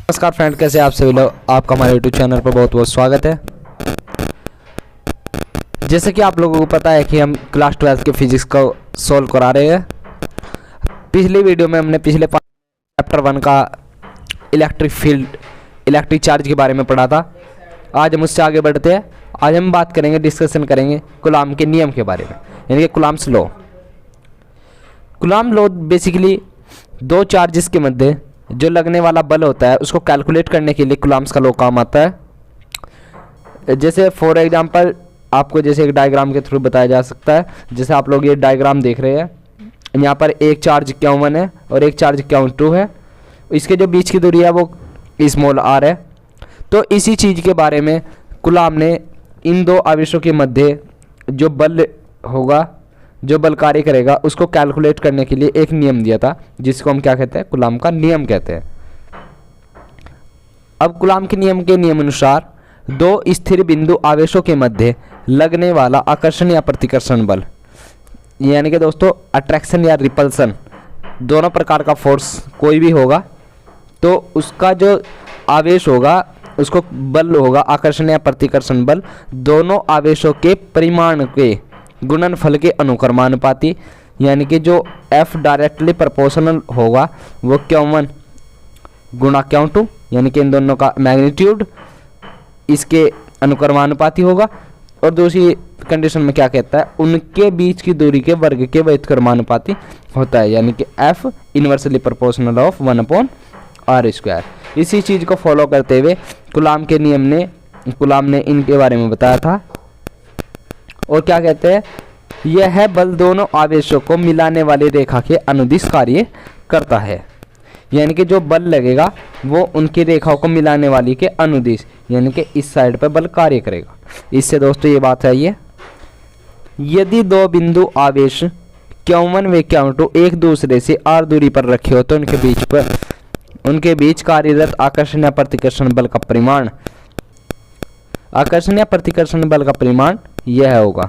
नमस्कार फ्रेंड, कैसे आप सभी लोग। आपका हमारे यूट्यूब चैनल पर बहुत बहुत स्वागत है। जैसे कि आप लोगों को पता है कि हम क्लास 12 के फिजिक्स को सॉल्व करा रहे हैं। पिछली वीडियो में हमने पिछले चैप्टर 1 का इलेक्ट्रिक फील्ड, इलेक्ट्रिक चार्ज के बारे में पढ़ा था। आज हम उससे आगे बढ़ते हैं। आज हम बात करेंगे, डिस्कशन करेंगे कूलाम के नियम के बारे में, यानी कि coulombs law. Coulomb law basically दो चार्जेस के मध्य जो लगने वाला बल होता है उसको कैलकुलेट करने के लिए कूलाम्स का लॉ काम आता है। जैसे फॉर एग्जांपल आपको जैसे एक डायग्राम के थ्रू बताया जा सकता है। जैसे आप लोग ये डायग्राम देख रहे हैं, यहाँ पर एक चार्ज Q1 है और एक चार्ज Q2 है। इसके जो बीच की दूरी है वो स्मॉल r है। तो इसी चीज़ के बारे में कूलाम ने इन दो आवेशों के मध्य जो बल होगा, जो बल कार्य करेगा, उसको कैलकुलेट करने के लिए एक नियम दिया था, जिसको हम क्या कहते हैं, कूलाम का नियम कहते हैं। अब कूलाम के नियम अनुसार दो स्थिर बिंदु आवेशों के मध्य लगने वाला आकर्षण या प्रतिकर्षण बल, यानी कि दोस्तों अट्रैक्शन या रिपल्सन, दोनों प्रकार का फोर्स कोई भी होगा तो उसका जो आवेश होगा उसको बल होगा आकर्षण या प्रतिकर्षण बल, दोनों आवेशों के परिमाण के गुणनफल के अनुक्रमानुपाती, यानी कि जो F डायरेक्टली प्रोपोर्शनल होगा वो Q1 गुणा Q2, यानी कि इन दोनों का मैग्नीट्यूड इसके अनुक्रमानुपाती होगा। और दूसरी कंडीशन में क्या कहता है, उनके बीच की दूरी के वर्ग के व्युत्क्रमानुपाती होता है, यानी कि F inversely proportional of 1/r²। इसी चीज़ को फॉलो करते हुए कूलाम ने इनके बारे में बताया था। और क्या कहते हैं, यह है बल दोनों आवेशों को मिलाने वाली रेखा के अनुदिश कार्य करता है, यानी कि जो बल लगेगा वो उनकी रेखाओं को मिलाने वाली के अनुदिश, यानी कि इस साइड पर बल कार्य करेगा। इससे दोस्तों ये बात है, ये यदि दो बिंदु आवेश Q1 व Q2 एक दूसरे से r दूरी पर रखे हो तो उनके बीच कार्यरत आकर्षण या प्रतिकर्षण बल का परिमाण, आकर्षण या प्रतिकर्षण बल का परिमाण यह होगा।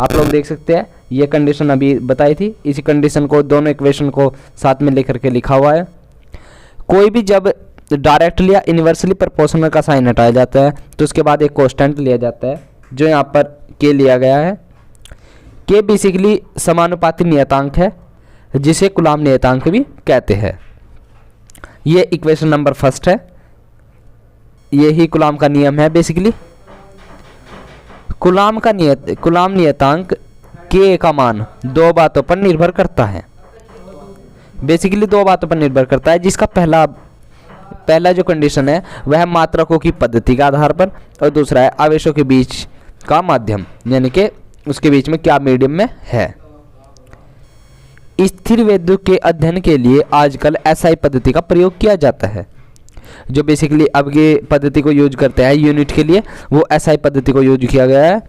आप लोग देख सकते हैं ये कंडीशन अभी बताई थी। इसी कंडीशन को, दोनों इक्वेशन को साथ में लेकर के लिखा हुआ है। कोई भी जब डायरेक्टली या इनवर्सली प्रोपोर्शनल का साइन हटाया जाता है तो उसके बाद एक कांस्टेंट लिया जाता है, जो यहाँ पर k लिया गया है। k बेसिकली समानुपाती नियतांक है, जिसे कूलाम नियतांक भी कहते हैं। ये इक्वेशन नंबर 1 है, यही कूलाम का नियम है। बेसिकली कूलाम नियतांक k का मान दो बातों पर निर्भर करता है। बेसिकली दो बातों पर निर्भर करता है, जिसका पहला जो कंडीशन है वह मात्रकों की पद्धति के आधार पर, और दूसरा है आवेशों के बीच का माध्यम, यानी कि उसके बीच में क्या मीडियम में है। स्थिर वैद्युत के अध्ययन के लिए आजकल SI पद्धति का प्रयोग किया जाता है। जो बेसिकली अब ये पद्धति को यूज करते हैं यूनिट के लिए, वो SI पद्धति को यूज किया गया है।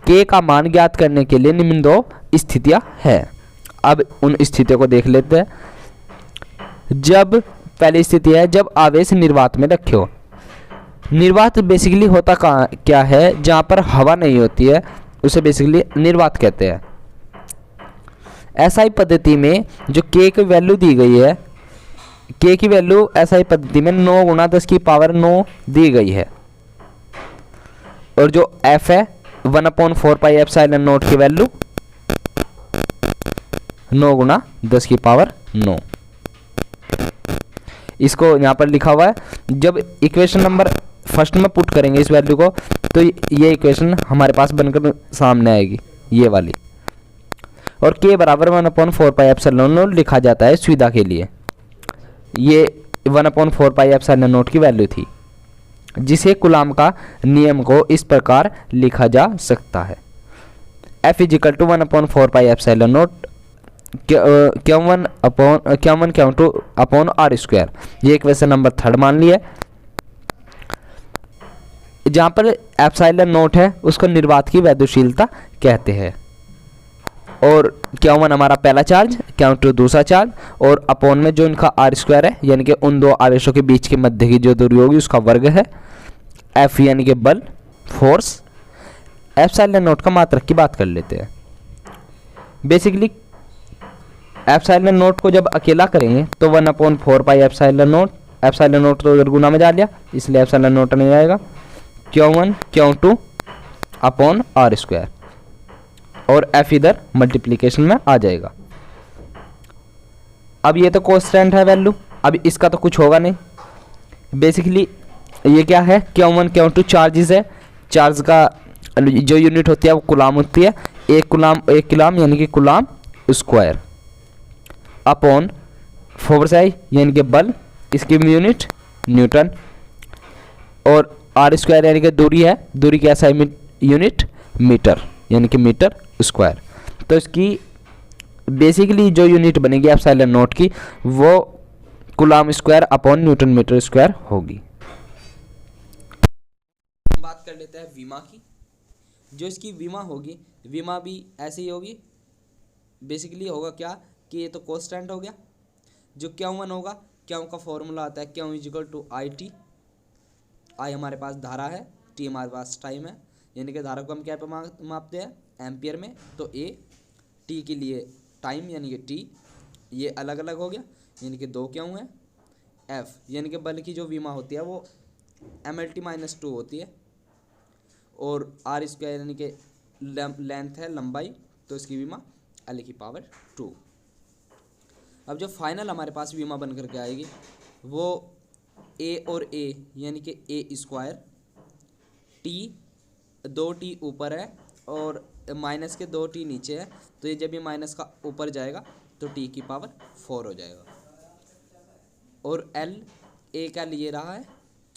k का मान ज्ञात करने के लिए निम्न दो स्थितियां हैं। अब उन स्थितियों को देख लेते हैं। जब पहली स्थिति है जब आवेश निर्वात में रखे हो। निर्वात बेसिकली होता क्या है, जहाँ पर हवा नहीं होती है उसे बेसिकली निर्वात कहते हैं। SI पद्धति में जो k की वैल्यू दी गई है, k की वैल्यू SI पद्धति में 9 × 10⁹ दी गई है। और जो F है 1/4πε0 की वैल्यू 9 × 10⁹। इसको यहाँ पर लिखा हुआ है। जब इक्वेशन नंबर 1 में पुट करेंगे इस वैल्यू को, तो ये इक्वेशन हमारे पास बनकर सामने आएगी, ये वाली। और k बराबर 1/4πε0 लिखा जाता है सुविधा के लिए। ये 1/4πε0 की वैल्यू थी, जिसे कूलाम का नियम को इस प्रकार लिखा जा सकता है। F = 1/4πε0 Q1 Q2/r²। ये इक्वेशन नंबर 3 मान लिया। जहाँ पर ε0 है उसको निर्वात की वैद्युशीलता कहते हैं। और Q1 हमारा पहला चार्ज, Q2 दूसरा चार्ज, और अपोन में जो इनका r² है, यानी कि उन दो आवेशों के बीच के मध्य की जो दूरी होगी उसका वर्ग है। F यानी कि बल, फोर्स। ε0 का मात्रक की बात कर लेते हैं। बेसिकली एप्सिलॉन नोट को जब अकेला करेंगे तो 1/4 pi epsilon note epsilon note तो उधर गुना में डाल लिया, इसलिए एप्सिलॉन नोट नहीं आएगा। Q1 Q2 upon r square, और एफ इधर मल्टीप्लीकेशन में आ जाएगा। अब ये तो कांस्टेंट है वैल्यू, अब इसका तो कुछ होगा नहीं। बेसिकली ये क्या है, Q1 Q2 चार्जेस है, चार्ज का जो यूनिट होती है वो कूलाम होती है, एक कूलाम यानी कि कूलाम स्क्वायर अपॉन फोर्स है यानी कि बल, इसकी यूनिट न्यूटन, और आर स्क्वायर यानी कि दूरी है, दूरी की ऐसा यूनिट मीटर यानी कि मीटर स्क्वायर। तो इसकी बेसिकली जो यूनिट बनेगी एप्सिलॉन नोट की वो coulomb square upon newton metre square होगी। बात कर लेते हैं विमा की। जो इसकी विमा होगी, विमा भी ऐसे ही होगी। बेसिकली होगा क्या कि ये तो कांस्टेंट हो गया। जो Q1 होगा, Q का फॉर्मूला आता है Q is equal to I T. I हमारे पास धारा है, टी हमारे पास टाइम है, यानी कि धारा को हम क्या पे मापते हैं, एम्पियर में। तो ए टी के लिए टाइम यानी कि टी, ये अलग अलग हो गया यानी कि 2 Q है। एफ यानी कि बल की जो विमा होती है वो MLT-2 होती है, और आर स्क्वायर यानी कि लेंथ है, लंबाई, तो इसकी विमा L की पावर 2। अब जो फाइनल हमारे पास विमा बन करके आएगी वो ए और ए यानी कि ए स्क्वायर, टी 2T ऊपर है और माइनस के 2T नीचे है, तो ये जब ये माइनस का ऊपर जाएगा तो T की पावर 4 हो जाएगा। और L, एक L ये रहा है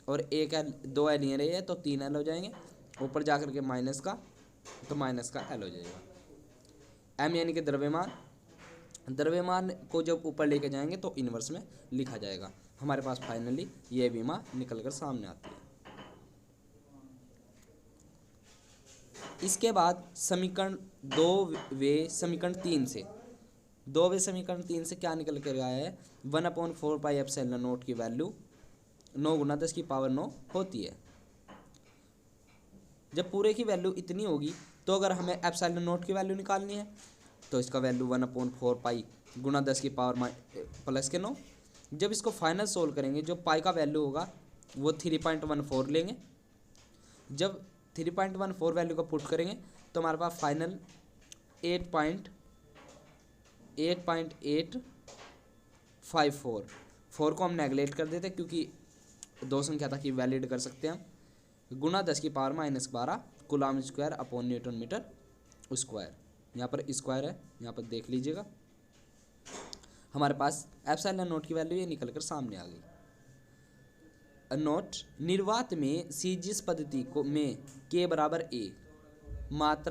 और एक L, 2 L ये रही है, तो 3 L हो जाएंगे। ऊपर जा कर के माइनस का, तो माइनस का L हो जाएगा। M यानी कि द्रव्यमान, द्रव्यमान को जब ऊपर लेके जाएंगे तो इन्वर्स में लिखा जाएगा। हमारे पास फाइनली ये विमा निकल कर सामने आती है। इसके बाद समीकरण 2 समीकरण 3 से, 2 समीकरण 3 से क्या निकल कर आया है, 1/4 पाई एप्सिलॉन नोट की वैल्यू 9 गुना 10 की पावर 9 होती है। जब पूरे की वैल्यू इतनी होगी तो अगर हमें एप्सिलॉन नोट की वैल्यू निकालनी है तो इसका वैल्यू 1/4 पाई गुना 10 की पावर प्लस के 9। जब इसको फाइनल सोल्व करेंगे, जो पाई का वैल्यू होगा वो 3.14 लेंगे। जब 3.14 वैल्यू को पुट करेंगे तो हमारे पास फाइनल 8.854, 4 को हम नेगलेक्ट कर देते क्योंकि 2 संख्या तक ही वैलिड कर सकते हैं हम, गुना 10 की power -12 coulomb square upon newton metre square. यहाँ पर स्क्वायर है, यहाँ पर देख लीजिएगा। हमारे पास एप्सिलॉन नोट की वैल्यू ये निकल कर सामने आ गई। नोट, निर्वात में सीजिस पद्धति को में K बराबर A मात्रा